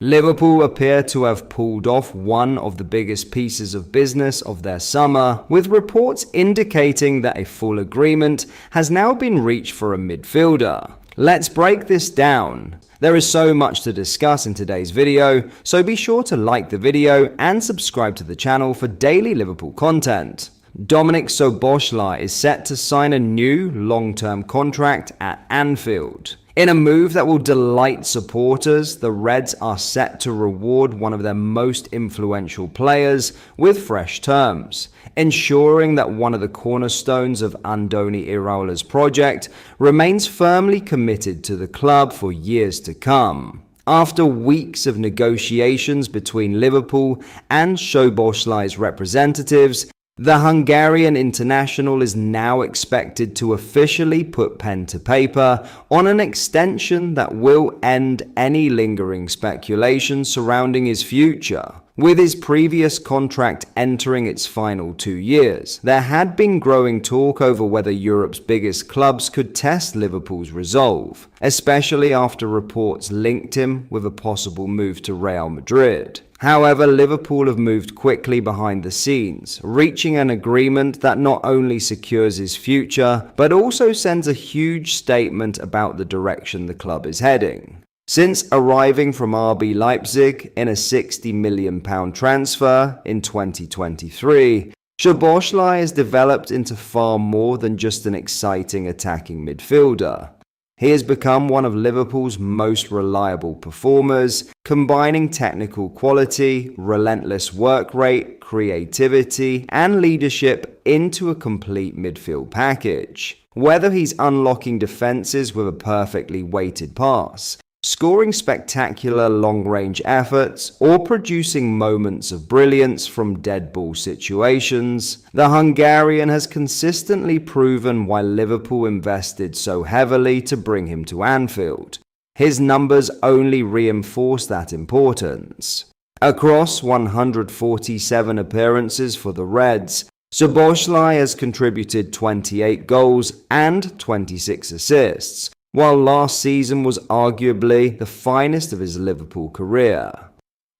Liverpool appear to have pulled off one of the biggest pieces of business of their summer, with reports indicating that a full agreement has now been reached for a midfielder. Let's break this down. There is so much to discuss in today's video, so be sure to like the video and subscribe to the channel for daily Liverpool content. Dominic Szoboszlai is set to sign a new long-term contract at Anfield. In a move that will delight supporters, the Reds are set to reward one of their most influential players with fresh terms, ensuring that one of the cornerstones of Andoni Iraola's project remains firmly committed to the club for years to come. After weeks of negotiations between Liverpool and Szoboszlai's representatives, the Hungarian international is now expected to officially put pen to paper on an extension that will end any lingering speculation surrounding his future. With his previous contract entering its final 2 years, there had been growing talk over whether Europe's biggest clubs could test Liverpool's resolve, especially after reports linked him with a possible move to Real Madrid. However, Liverpool have moved quickly behind the scenes, reaching an agreement that not only secures his future, but also sends a huge statement about the direction the club is heading. Since arriving from RB Leipzig in a £60 million transfer in 2023, Szoboszlai has developed into far more than just an exciting attacking midfielder. He has become one of Liverpool's most reliable performers, combining technical quality, relentless work rate, creativity, and leadership into a complete midfield package. Whether he's unlocking defenses with a perfectly weighted pass, scoring spectacular long-range efforts, or producing moments of brilliance from dead ball situations, the Hungarian has consistently proven why Liverpool invested so heavily to bring him to Anfield. His numbers only reinforce that importance. Across 147 appearances for the Reds, Szoboszlai has contributed 28 goals and 26 assists, while last season was arguably the finest of his Liverpool career.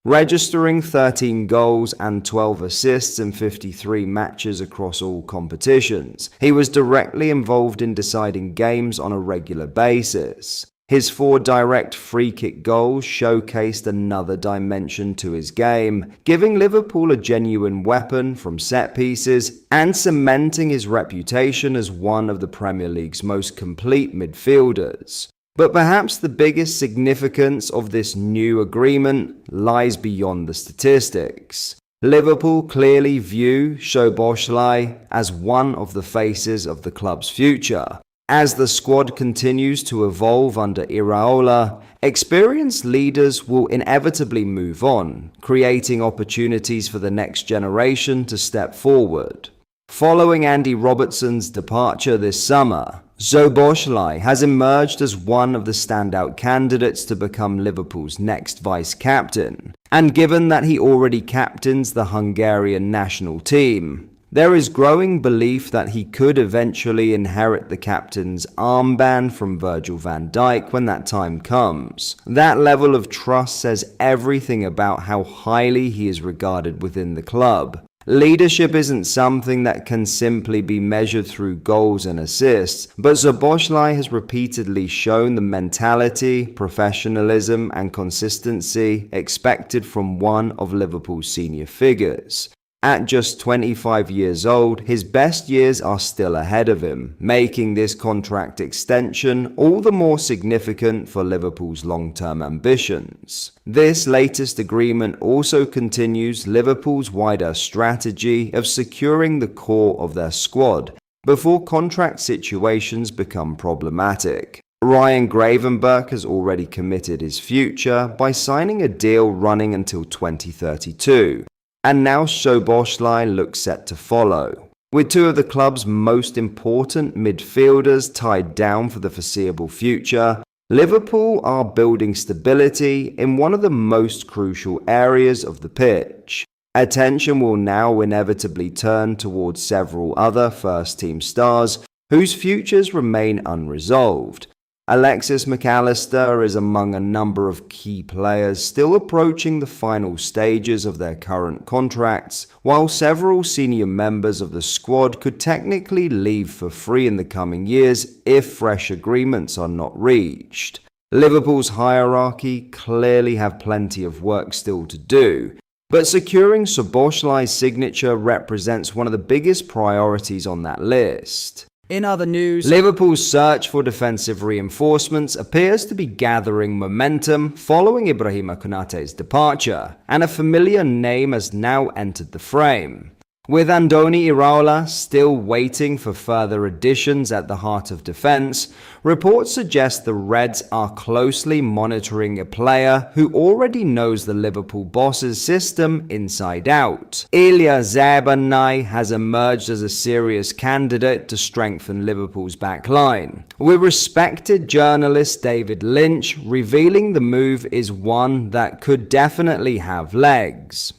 Registering 13 goals and 12 assists in 53 matches across all competitions, he was directly involved in deciding games on a regular basis. His 4 direct free-kick goals showcased another dimension to his game, giving Liverpool a genuine weapon from set pieces and cementing his reputation as one of the Premier League's most complete midfielders. But perhaps the biggest significance of this new agreement lies beyond the statistics. Liverpool clearly view Szoboszlai as one of the faces of the club's future. As the squad continues to evolve under Iraola, experienced leaders will inevitably move on, creating opportunities for the next generation to step forward. Following Andy Robertson's departure this summer, Szoboszlai has emerged as one of the standout candidates to become Liverpool's next vice-captain, and given that he already captains the Hungarian national team, there is growing belief that he could eventually inherit the captain's armband from Virgil van Dijk when that time comes. That level of trust says everything about how highly he is regarded within the club. Leadership isn't something that can simply be measured through goals and assists, but Szoboszlai has repeatedly shown the mentality, professionalism, and consistency expected from one of Liverpool's senior figures. At just 25 years old, his best years are still ahead of him, making this contract extension all the more significant for Liverpool's long-term ambitions. This latest agreement also continues Liverpool's wider strategy of securing the core of their squad before contract situations become problematic. Ryan Gravenberch has already committed his future by signing a deal running until 2032. And now Szoboszlai looks set to follow. With 2 of the club's most important midfielders tied down for the foreseeable future, Liverpool are building stability in one of the most crucial areas of the pitch. Attention will now inevitably turn towards several other first-team stars whose futures remain unresolved. Alexis McAllister is among a number of key players still approaching the final stages of their current contracts, while several senior members of the squad could technically leave for free in the coming years if fresh agreements are not reached. Liverpool's hierarchy clearly have plenty of work still to do, but securing Szoboszlai's signature represents one of the biggest priorities on that list. In other news, Liverpool's search for defensive reinforcements appears to be gathering momentum following Ibrahima Konate's departure, and a familiar name has now entered the frame. With Andoni Iraola still waiting for further additions at the heart of defense, reports suggest the Reds are closely monitoring a player who already knows the Liverpool boss's system inside out. Ilya Zabanai has emerged as a serious candidate to strengthen Liverpool's backline, with respected journalist David Lynch revealing the move is one that could definitely have legs.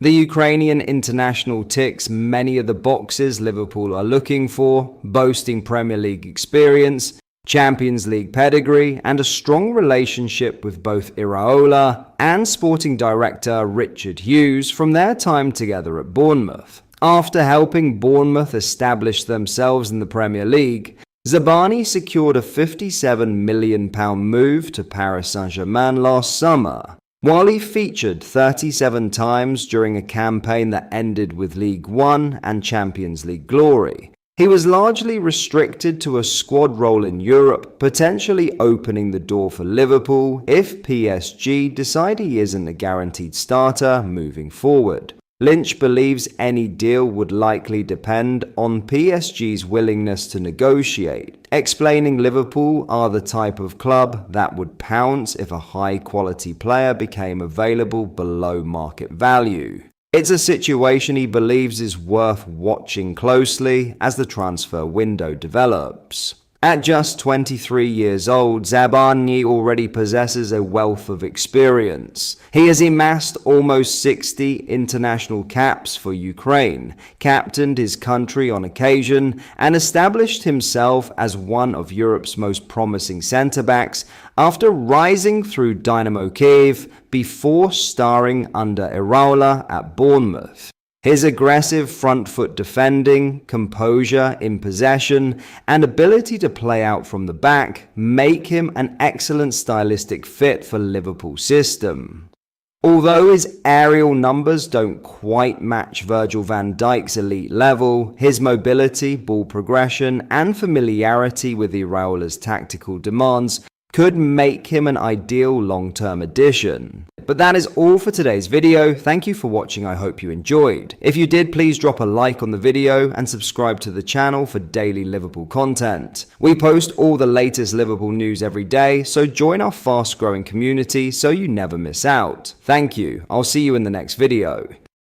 The Ukrainian international ticks many of the boxes Liverpool are looking for, boasting Premier League experience, Champions League pedigree, and a strong relationship with both Iraola and sporting director Richard Hughes from their time together at Bournemouth. After helping Bournemouth establish themselves in the Premier League, Zabani secured a £57 million move to Paris Saint-Germain last summer. While he featured 37 times during a campaign that ended with League One and Champions League glory, he was largely restricted to a squad role in Europe, potentially opening the door for Liverpool if PSG decide he isn't a guaranteed starter moving forward. Lynch believes any deal would likely depend on PSG's willingness to negotiate, explaining Liverpool are the type of club that would pounce if a high-quality player became available below market value. It's a situation he believes is worth watching closely as the transfer window develops. At just 23 years old, Zabani already possesses a wealth of experience. He has amassed almost 60 international caps for Ukraine, captained his country on occasion, and established himself as one of Europe's most promising centre-backs after rising through Dynamo Kiev before starring under Iraola at Bournemouth. His aggressive front-foot defending, composure in possession, and ability to play out from the back make him an excellent stylistic fit for Liverpool's system. Although his aerial numbers don't quite match Virgil van Dijk's elite level, his mobility, ball progression, and familiarity with Iraola's tactical demands could make him an ideal long-term addition. But that is all for today's video. Thank you for watching. I hope you enjoyed. If you did, please drop a like on the video and subscribe to the channel for daily Liverpool content. We post all the latest Liverpool news every day, so join our fast-growing community so you never miss out. Thank you. I'll see you in the next video.